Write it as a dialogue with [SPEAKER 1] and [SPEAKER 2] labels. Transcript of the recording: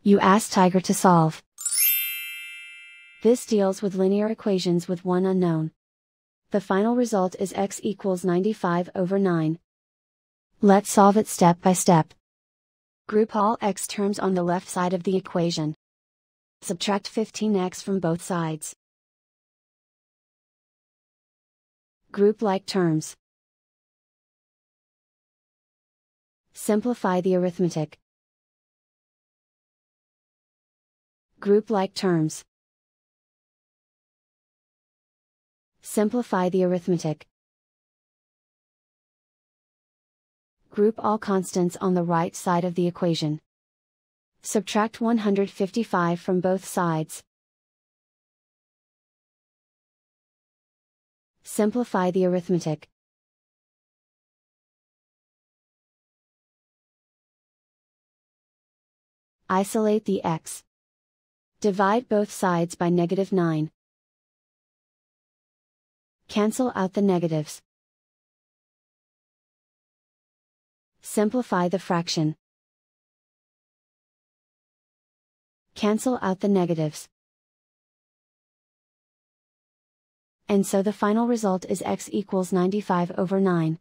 [SPEAKER 1] You ask Tiger to solve. This deals with linear equations with one unknown. The final result is x equals 95/9. Let's solve it step by step. Group all x terms on the left side of the equation. Subtract 15x from both sides. Group like terms. Simplify the arithmetic. Group like terms. Simplify the arithmetic. Group all constants on the right side of the equation. Subtract 155 from both sides. Simplify the arithmetic. Isolate the x. Divide both sides by -9. Cancel out the negatives. Simplify the fraction. Cancel out the negatives. And so the final result is x equals 95/9.